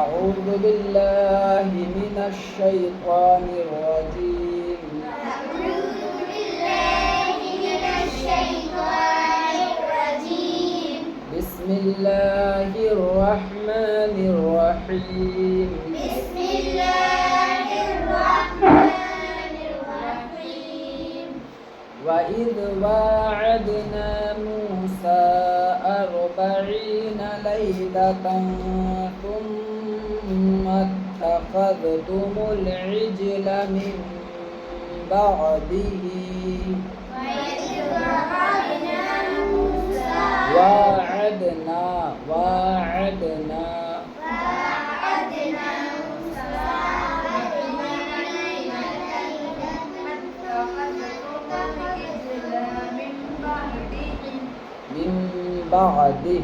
أعوذ بالله من الشيطان الرجيم. أعوذ بالله من الشيطان الرجيم. بسم الله الرحمن الرحيم. بسم الله الرحمن الرحيم. وإذ واعدنا موسى 40 ليلة ثم اتخذتم العجل من بعده. وإذ وعدنا موسى واعدنا وعدنا موسى 40 ليلة من بعده,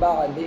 بعده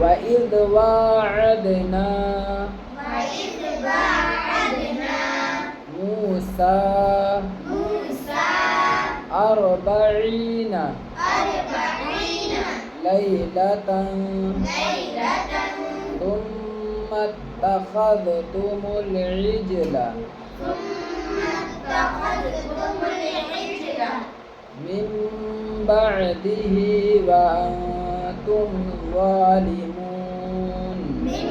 وإذ واعدنا وإذ وعدنا موسى موسى 40 ليلة ثم اتخذتم العجل ثم اتخذتم العجل من بعده وأنتم ظالمون. من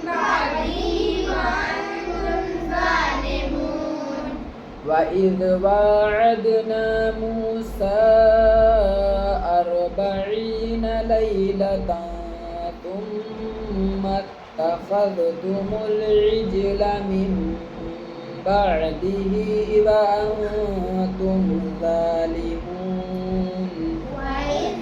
بعده وأنتم ظالمون. وإذ واعدنا موسى 40 ليلة ثم اتخذتم العجل من بعده وأنتم ظالمون. وإذ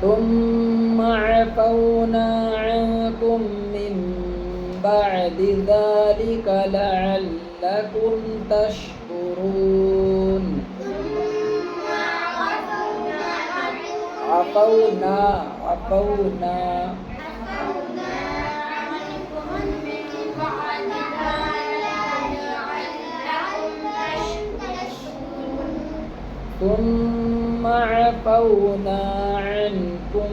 ثم عفونا عنكم من بعد ذلك لعلكم تشكرون. عفونا عفونا ثم عفونا عنكم.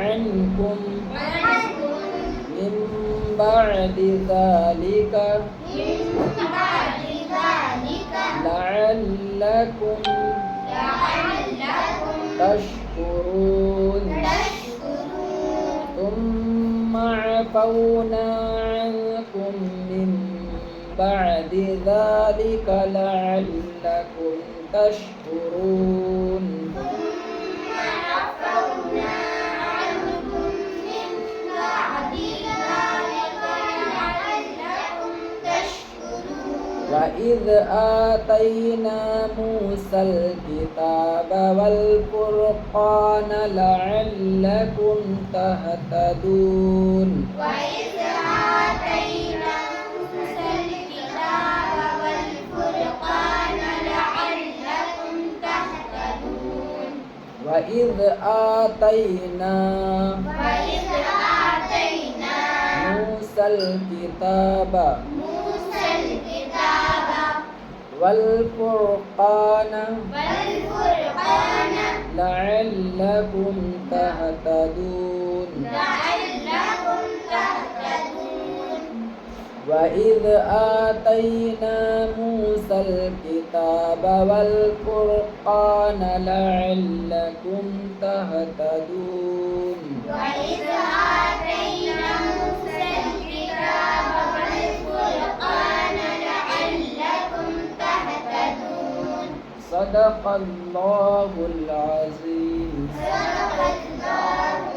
عنكم من بعد ذلك لعلكم تشكرون. ثم عفونا عنكم من بعد ذلك لعلكم تشكرون. وإذ آتينا موسى الكتاب والفرقان لعلكم تهتدون. وإذ آتينا موسى الكتاب والفرقان لعلكم تهتدون. وإذ آتينا موسى الكتاب والفرقان لعلكم تهتدون. وإذ آتينا موسى الكتاب والفرقان لعلكم تهتدون. وإذ آتينا موسى الكتاب والفرقان لعلكم تهتدون. صدق الله العظيم. صدق الله